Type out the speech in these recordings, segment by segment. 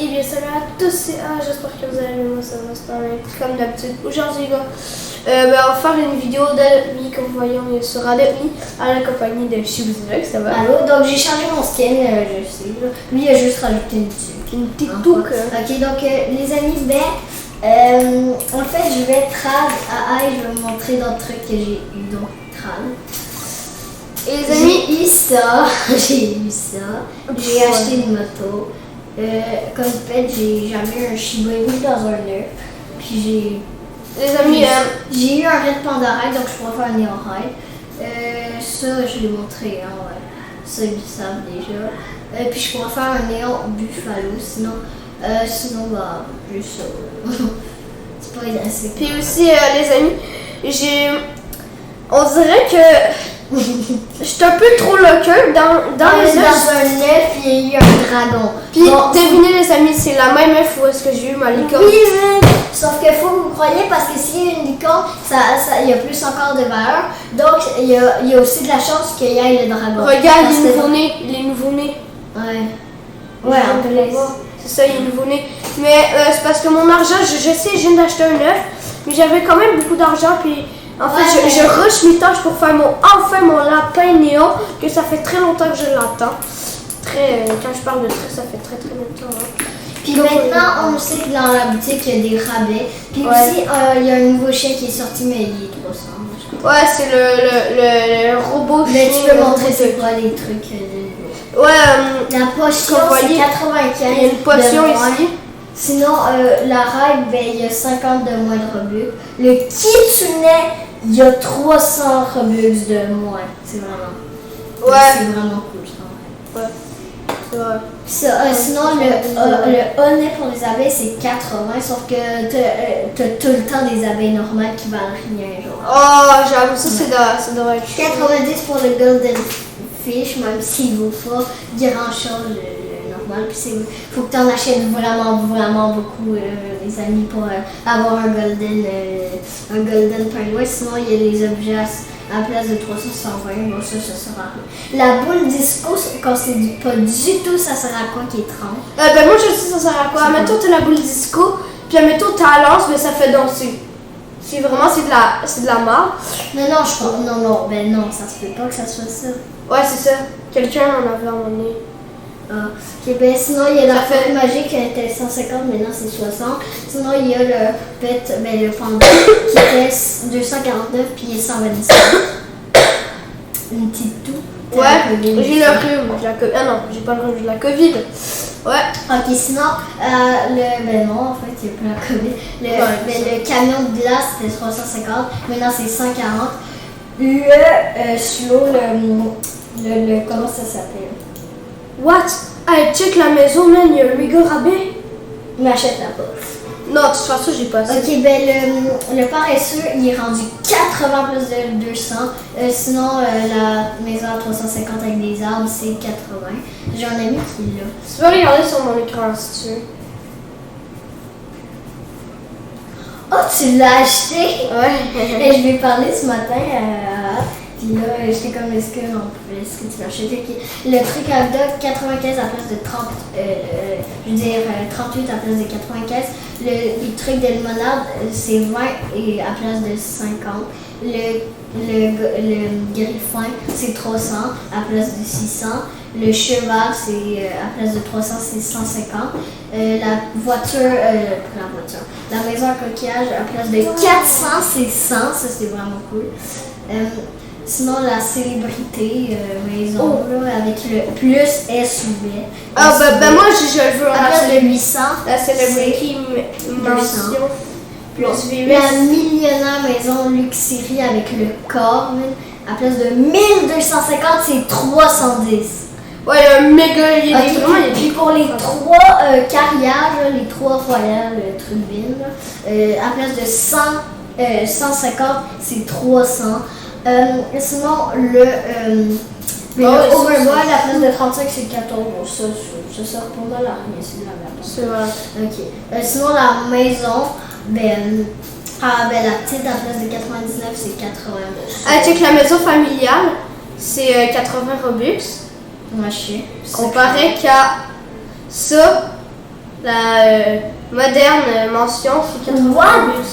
Eh bien, salut à tous et j'espère que vous allez bien, moi ça va super bien, comme d'habitude. Aujourd'hui, les gars, on va faire une vidéo d'amis, comme vous voyez, on est sur Adobe, à la compagnie de Shibuzak, ça va. Allô, donc j'ai changé mon skin, je sais. Lui, il a juste rajouté Une petite touque. Ok, donc les amis, en fait, je vais trad à je vais vous montrer d'autres trucs que j'ai eu, donc trad. Et les amis, j'ai eu ça, j'ai acheté une moto. Comme fait, j'ai jamais eu un Shiba Inu dans un œuf. Puis les amis, j'ai eu un Red Panda Ride, donc je pourrais faire un Néo Ride. Ça, je l'ai montré, hein, ouais. Ça, ils le savent déjà. Puis je pourrais faire un Néo Buffalo, sinon, bah, juste ça. C'est pas assez. Puis aussi, les amis, on dirait que je suis un peu trop loqueux dans les œufs. Dans un œuf, il y a eu un dragon. Puis devinez les amis, c'est la même œuf où est-ce que j'ai eu ma licorne. Oui, sauf qu'il faut que vous croyez parce que s'il y a une licorne, il y a plus encore de valeur. Donc il y a aussi de la chance qu'il y ait le dragon. Regarde les nouveaux-nés. Ouais. Ouais, en plus. C'est ça, il est nouveau-né. Mais c'est parce que mon argent, je sais, je viens d'acheter un œuf, mais j'avais quand même beaucoup d'argent. Puis en fait, je rush mes tâches pour faire enfin mon lapin néon, que ça fait très longtemps que je l'attends. Quand je parle de très, ça fait très longtemps. Hein. Puis donc, maintenant, on sait que dans la boutique, il y a des rabais. Puis aussi, il y a un nouveau chien qui est sorti, mais il est 300. Ouais, c'est le robot. Mais tu peux montrer c'est quoi les trucs. La potion, c'est 95. Il y a une potion ici. Sinon, la ride, il y a 50 de moins de Robux. Le Kitsune, il y a 300 Robux de moins. C'est vraiment cool, ça. Ouais. Sinon, le honnête pour les abeilles, c'est 80, sauf que t'as tout le temps des abeilles normales qui valent rien. Genre. Oh, j'avoue, ça devrait être 90 pour le Golden Fish, même s'il vaut pas grand chose, le normal. Puis faut que tu en achètes vraiment beaucoup, les amis, pour avoir un Golden Penguin. Sinon, il y a les objets à la place de 320, bon ça sert à rien. La boule disco, quand c'est pas du tout, ça sert à quoi qui est 30? Moi je sais ça sert à quoi. Admettons t'as la boule disco, puis admettons t'as la lance, mais ça fait danser. C'est de la marre. Non, je crois. Non, ça se peut pas que ça soit ça. Ouais, c'est ça. Quelqu'un en avait emmené. Ok, sinon il y a la fête magique qui était 150, maintenant c'est 60. Sinon il y a le panda qui était 249 puis il est 125. Une petite toux. Ouais, j'ai le rhume. Ah non, j'ai pas le rhume, j'ai la COVID. Ouais. Ok, sinon, non, en fait, il y a pas la COVID. Le camion de glace, c'était 350, maintenant c'est 140. Le slow, comment ça s'appelle? What? Hey, check la maison, man, il y a un méga rabais. M'achète-la pas. Non, de toute façon, j'ai pas ça. Ok, le paresseux, il est rendu 80 plus de 200. Sinon, la maison à 350 avec des arbres, c'est 80. J'ai un ami qui l'a. Tu peux regarder sur mon écran si tu veux. Oh, tu l'as acheté? Ouais. Et je lui ai parlé ce matin puis là, j'étais comme, est-ce que tu l'as acheté? Le truc à dog, 95 à la place de 30, 38 à la place de 95. Le truc de limonade, c'est 20 et à la place de 50. Le griffin, c'est 300 à la place de 600. Le cheval, c'est à la place de 300, c'est 150. La maison à coquillage, à la place de 400, c'est 100. Ça, c'est vraiment cool. Sinon, la célébrité maison, là, avec le plus SUV. Moi, je veux à la place de 800. La célébrité mention. La millionnaire maison luxury avec le corps, à la place de 1250, c'est 310. Ouais, il y a un méga. Puis pour les 3 carrières, les 3 foyers, le truc ville, à la place de 150, c'est 300. Sinon, le overboard, à la place de 35, c'est 14. Bon, ça sort pour $1, mais c'est de la merde. C'est vrai. Ok. Sinon, la maison, la petite, à la place de 99, c'est 80. Check la maison familiale, c'est 80 Robux. Ouais, je sais. Comparé qu'à ça, La moderne mention, c'est 80. What?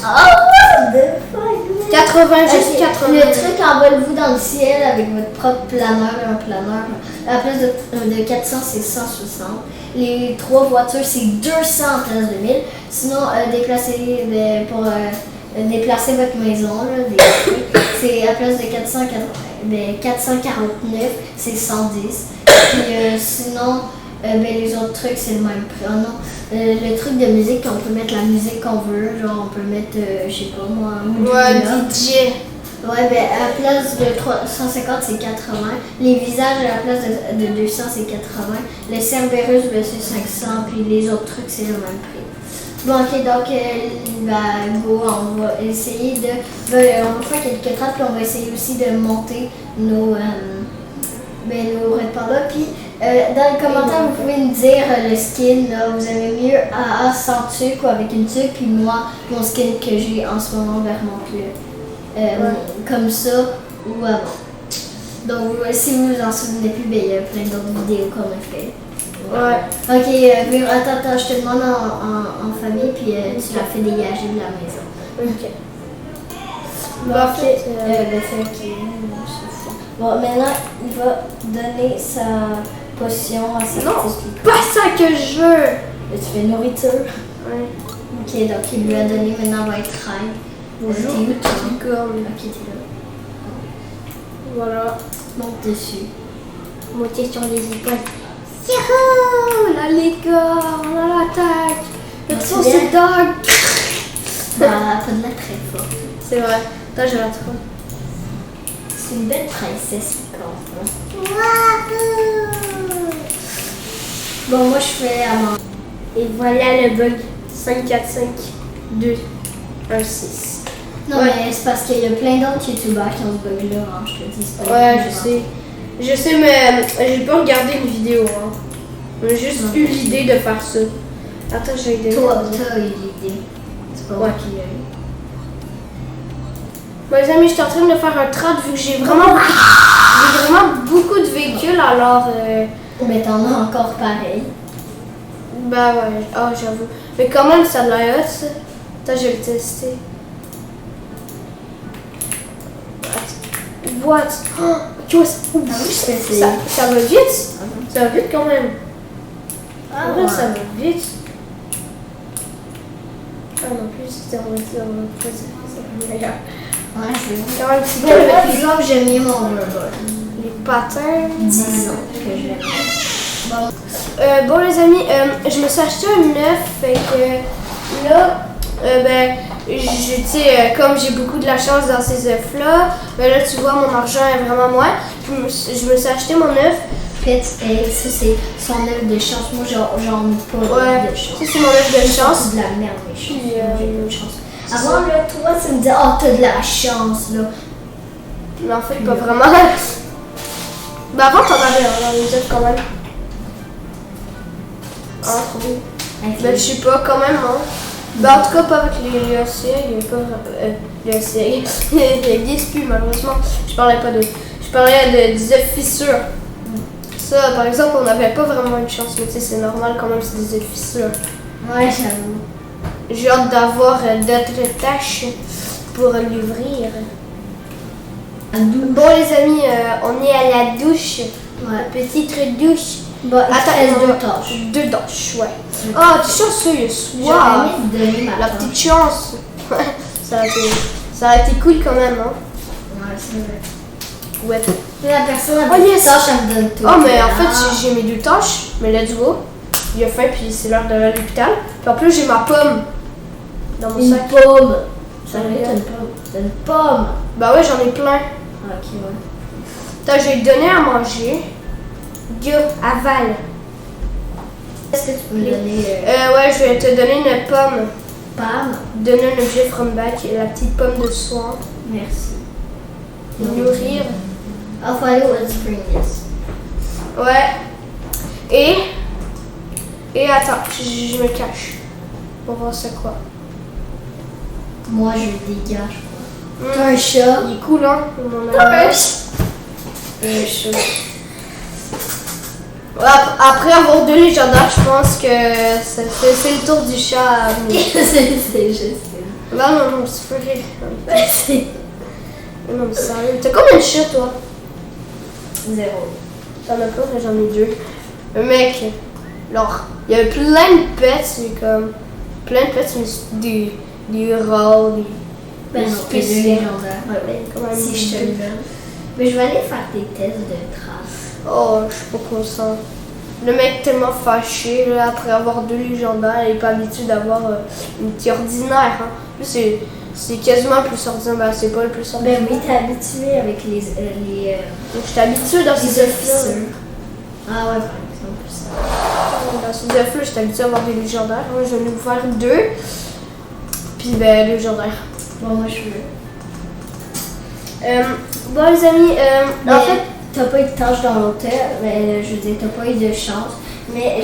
Oh, what the fuck? 80, juste 80. Le truc envole-vous dans le ciel avec votre propre planeur, un planeur. À la place de 400, c'est 160. Les 3 voitures, c'est 200 à place de 1000. Sinon, pour déplacer votre maison, là, c'est à la place de 449, c'est 110. Puis sinon, les autres trucs, c'est le même prix. Oh non, le truc de musique, on peut mettre la musique qu'on veut. Genre, on peut mettre, je sais pas moi, Ouais, DJ. Ouais, ben à la place de 350, c'est 80. Les visages, à la place de 200, c'est 80. Les Cerberus, ben, c'est 500. Puis les autres trucs, c'est le même prix. Bon, ok, donc, go, on va essayer de. On va faire quelques trappes, puis on va essayer aussi de monter nos répondants. Puis, dans les commentaires, vous pouvez me dire le skin, là, vous aimez mieux sans tuque ou avec une tuque, puis moi, mon skin que j'ai en ce moment vers mon club. Comme ça ou avant. Donc, si vous vous en souvenez plus, ben, il y a plein d'autres vidéos qu'on a fait. Ouais. Ok, attends, je te demande en famille, puis tu la fais dégager de la maison. Ok. Bon, bon, maintenant, il va donner sa potion à ses Non, petits pas ça que je veux. Et tu fais nourriture. Ouais. Ok, donc il lui a donné, maintenant il va être reine. Bonjour, T'es où, toi? petit corne. Ok, t'es là. Voilà. Monte dessus. Monter sur les épaules. Youhou! La licorne, on a l'attaque. Le Ah, son, c'est c'est dog. Bah, pas de la très forte. C'est vrai. Attends, je la trouve. C'est une belle princesse, licorne. Bon, moi je fais à manger. Et voilà le bug. 5, 4, 5, 2, 1, 6. Non, Ouais. mais c'est parce qu'il y a plein d'autres youtubeurs qui ont ce bug-là, hein, je te dis. C'est pas Ouais, une je erreur. sais. Je sais, mais j'ai pas regardé une vidéo. Hein. J'ai juste Non. eu l'idée de faire ça. Attends, j'ai des. Toi, t'as eu l'idée. C'est pas moi Ouais. qui l'ai eu. Bon, les amis, je suis en train de faire un trade vu que j'ai vraiment beaucoup de véhicules, alors. Mais t'en as encore pareil. Bah ouais, oh j'avoue. Mais quand même, ça a de la hot, ça. Attends, je vais le tester. What? Oh, ça, ça va vite? Ça va vite quand même. Ah, En vrai, ouais. ça va vite. Ah non plus, c'était en voiture, on va pas dire que ça va meilleur. Ouais, c'est bon. Quand même, c'est Bon, bien moi, avec disons que j'aime mieux mon burger. les patins. Disons que je l'aime. Bon, Bon les amis, je me suis acheté un neuf, fait que là, tu sais, comme j'ai beaucoup de la chance dans ces œufs-là, ben là tu vois mon argent est vraiment moins. Je me suis acheté mon œuf. Pet, hey, ça c'est son œuf de chance. Moi, j'en ai pas Ouais, de chance. ça c'est mon œuf de chance. C'est de la merde, mais je Puis, j'ai pas de chance. Avant, là, toi, tu me disais, oh, t'as de la chance, là. Mais en fait, pas vraiment. Ben avant t'en avais un dans les œufs quand même. Ah, trop bien. Ben je sais pas quand même, hein. Ben en tout cas pas avec les océans, il y avait pas les océans. Il n'existe plus malheureusement. Je parlais pas de. Je parlais des œufs fissures. Ça, par exemple, on n'avait pas vraiment une chance, mais tu sais, c'est normal quand même, c'est des œufs fissures. Ouais, j'avoue. J'ai hâte d'avoir d'autres tâches pour l'ouvrir. Bon les amis, on est à la douche. Ouais. Petite douche. Bon, il te Attends, reste non. deux tâches. Deux douches, ouais. Ah, t'es chanceux, il y a J'aurais soir. aimé te donner ma La tâche. petite chance. Ça a été cool quand même, hein. Ouais, c'est vrai. Ouais. La personne a Oh, des yes. tâches, elle me donne tout. Oh, mais en fait, Ah. j'ai mes deux tâches, mais let's go. Il a faim, puis c'est l'heure d'aller à l'hôpital. Puis en plus, j'ai ma pomme dans mon Une sac. pomme. Ça veut dire t'as une pomme. T'as une pomme. Bah ouais, j'en ai plein. Ah, ok, ouais. Attends, je vais te donner à manger. Go, avale. Est-ce que tu peux me donner Ouais, je vais te donner une pomme. Pam? Donner un objet from back, la petite pomme de soin. Merci. Nourrir. I'll find out what's spring is. Ouais. Et attends, je me cache. Pour voir c'est quoi. Moi, je dégage. T'as Hmm. un chat? Il est cool, hein? Mon T'as un ami. chat? Un chat. Après avoir 2 légendaires, je pense que c'est le tour du chat à venir. C'est juste. Non, c'est pas vrai. C'est Non, mais sérieux. T'as combien de chats, toi? 0. T'en as pas, mais j'en ai 2. Le mec, alors, il y a plein de pets, mais comme. Plein de pets, mais c'est des rares, des. Ben non, c'est 2 légendaires. Ouais, Quand même, si je te le donne. Mais je vais aller faire des tests de traces. Oh, je suis pas content. Le mec tellement fâché, là, après avoir 2 légendaires, il est pas habitué d'avoir une petite ordinaire. Hein. Lui, c'est quasiment le plus ordinaire. Ben, c'est pas le plus ordinaire. Ben oui, t'es habitué avec les Donc, je suis habitué dans ces œufs-là. Ah ouais, par exemple, ça. Dans ces œufs-là, je suis habitué à avoir des légendaires. Moi, je vais nous faire 2. Puis, ben, légendaire. Bon, moi, je veux. Bon, les amis, En fait, t'as pas eu de tâche dans l'hôtel, mais je veux dire, t'as pas eu de chance. Mais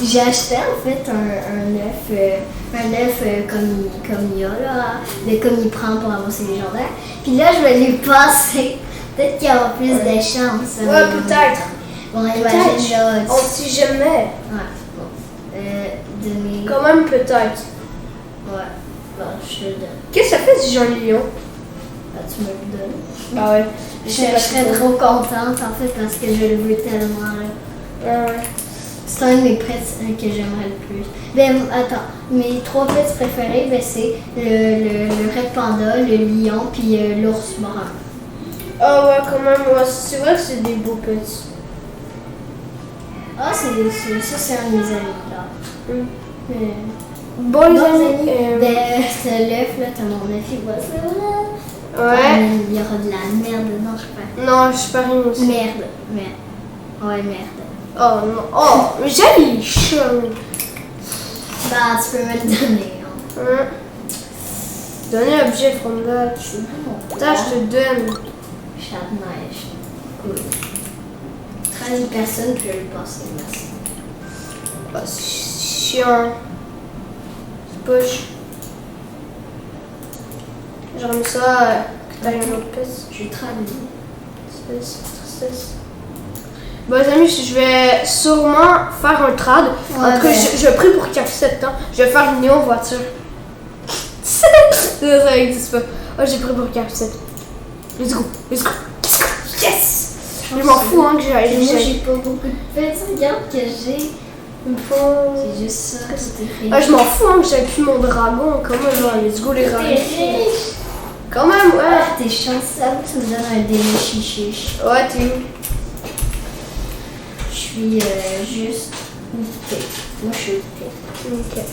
j'ai acheté en fait un œuf comme il y a là, comme il prend pour avoir ses légendaires. Puis là, je vais lui passer. Peut-être qu'il y aura plus de chance. ouais, peut-être. Bon, imagine là. On sait jamais. Ouais, bon. Donner. Quand même, peut-être. Ouais, bon, je te le donne. Qu'est-ce que ça fait si j'ai un lion? Ah, tu me le donnes. Ah ouais. Je serais trop contente en fait parce que je le veux tellement là. Ouais. C'est un de mes pets que j'aimerais le plus. Ben attends, mes 3 pets préférés, ben, c'est le red panda, le lion puis l'ours brun. Ah ouais, quand même, ouais. C'est vrai que c'est des beaux petits. Ah, ça c'est un de mes amis là. Bon, les amis. Ben, ce l'œuf là, t'as mon œuf, il voit ça là. Ouais. Il y aura de la merde dedans, je crois. Non, je suis pas rien aussi. Merde. Ouais, merde. Oh non. Oh, mais j'aime les chats. Bah, tu peux me le donner. Hein. Donner un objet from that. Putain, je te donne. Chat de neige. Cool. 13 personnes, puis je vais le passer, merci. Oh, c'est chiant. C'est poche. J'aurais mis ça que t'as une autre pièce. Je vais traduire. Tristesse. Bon, les amis, je vais sûrement faire un trad. En tout cas, je prie pour qu'il accepte. Hein. Je vais faire une néon voiture. Ça n'existe pas. Oh, j'ai pris pour qu'il accepte. Let's go. Yes! Je m'en fous hein, que j'aille. Moi, j'ai pas beaucoup de pets. Regarde que j'ai. C'est juste ça. Ah, je m'en fous hein, que j'aille plus mon dragon. Comment genre, let's go les T'es dragons. riche. Quand même, ouais. Ah, t'es chanceux, tu me donnes un délai chichiche. Ouais, t'es où? Je suis juste où t'es. Moi, je suis où t'es. Ok.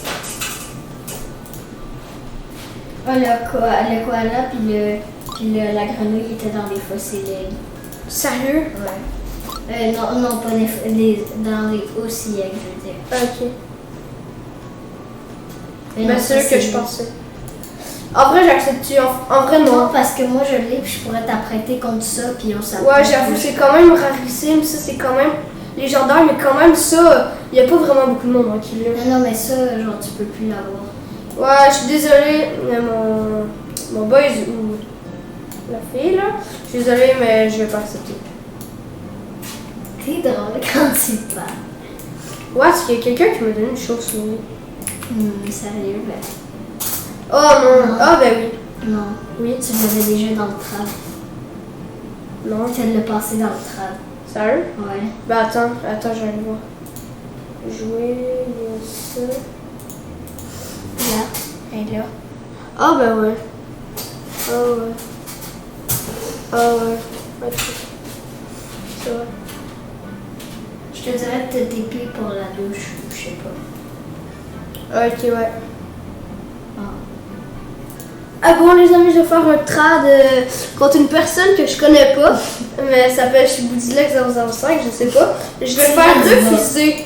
Oh, le koala puis la grenouille étaient dans les fossiles. Sérieux? Ouais. Non, pas dans les oscillègues, je veux dire. Ok. Mais Ben, non, c'est ça, eux que je pensais. En vrai, j'accepte-tu? En vrai, non. Non, parce que moi, je l'ai, puis je pourrais t'apprêter contre ça, puis on s'apprête. Ouais, j'avoue, c'est quand même rarissime. Ça, c'est quand même légendaire, mais quand même, ça, il n'y a pas vraiment beaucoup de monde hein, qui l'a. Non, mais ça, genre, tu peux plus l'avoir. Ouais, je suis désolée, mais mon boy ou la fille, là, je suis désolée, mais je vais pas accepter. T'es drôle quand tu parles. Ouais, parce qu'il y a quelqu'un qui m'a donné une chauve-souris. Sérieux, ben. Oh non! Non. Ah, ben oui. Non. Oui. Tu l'avais déjà dans le trad. Non. Tu l'as passé dans le trad. Sérieux? Ouais. Ben attends, je vais aller voir. Jouer, il y a ça. Là. Et là. Ah, ben ouais. Ah, ouais. Ah, ouais. Ok. C'est vrai. Je te dirais de te TP pour la douche, ou je sais pas. Ok, ouais. Ah. Ah bon, les amis, je vais faire un trad contre une personne que je connais pas. Mais elle s'appelle Chiboudilex 005, je sais pas. Je vais faire refuser.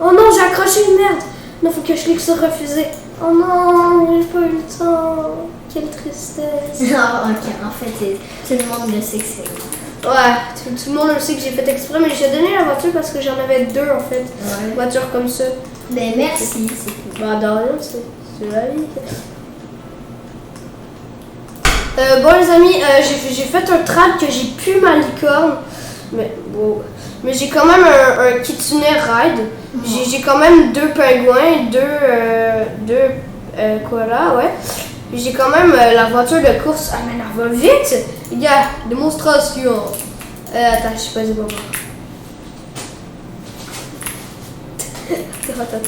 Oh non, j'ai accroché une merde. Non, faut que je clique sur refuser. Oh non, j'ai pas eu le temps. Quelle tristesse. Non, ok, en fait, tout le monde le sait que c'est. Ouais, tout le monde le sait que j'ai fait exprès, mais j'ai donné la voiture parce que j'en avais 2 en fait. Ouais. Voiture comme ça. Ben merci, c'est tout. Bah, de rien, c'est la vie. Bon, les amis, j'ai fait un trad que j'ai pu ma licorne. Mais bon, Mais j'ai quand même un Kitsune Ride. J'ai quand même 2 pingouins, 2 koalas, ouais. Puis j'ai quand même la voiture de course. Ah, mais elle va vite! Les gars, démonstration. Attends, je sais pas, c'est pas bon. Attends.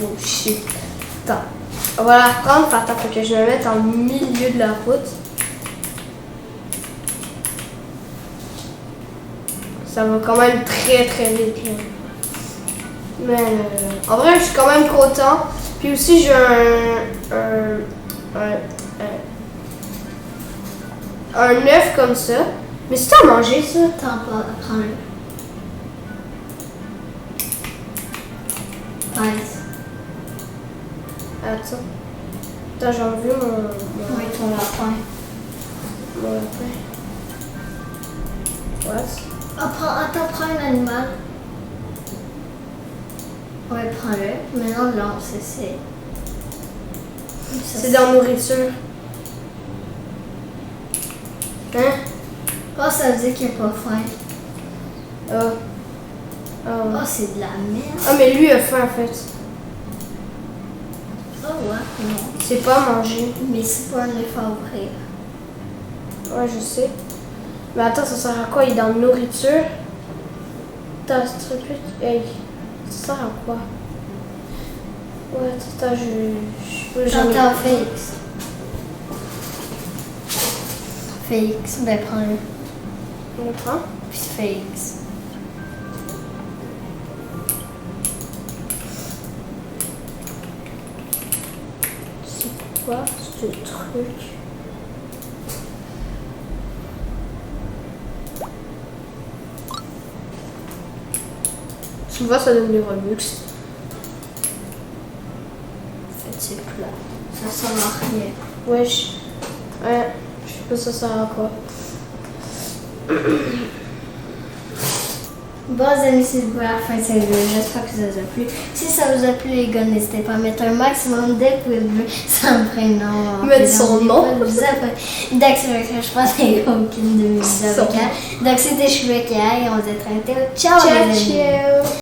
Oh shit. Attends. On va la reprendre. Attends, faut que je me mette en milieu de la route. Ça va quand même très vite. Là. Mais en vrai, je suis quand même content. Puis aussi, j'ai un œuf comme ça. Mais c'est à manger ça. Prends-le. Nice. Attends, j'ai enlevé mon Oui, ton lapin. lapin. What? Attends, prends un animal. Ouais, prends-le. Maintenant, non, c'est... C'est dans la nourriture. Hein? Oh, ça veut dire qu'il n'a pas faim. Oh. Oh, c'est de la merde. Ah, mais lui a faim en fait. Oh, ouais, non. C'est pas à manger. Mais c'est pas un œuf à ouvrir. Ouais, je sais. Mais attends, ça sert à quoi? Il est dans la nourriture. Attends, ce truc. Hey. Ça sert à quoi? Ouais, attends, J'entends Félix. Félix, ben prends-le. On le prend? Puis Félix. C'est quoi ce truc? Tu vois, ça donne des Robux. Fais-tu plat? Ça sert à rien. Ouais, je sais pas ça sert à quoi. Bon, les amis, c'est pour la fin de cette vidéo. J'espère que ça vous a plu. Si ça vous a plu, les gars, n'hésitez pas à mettre un maximum de pouces bleus. Ça me prénom. Mettre son nom. Donc, je pense qu'il n'y a aucune de mes vidéos. Donc, c'était Chouette et on se dit à très bientôt. Ciao, les amis. Ciao.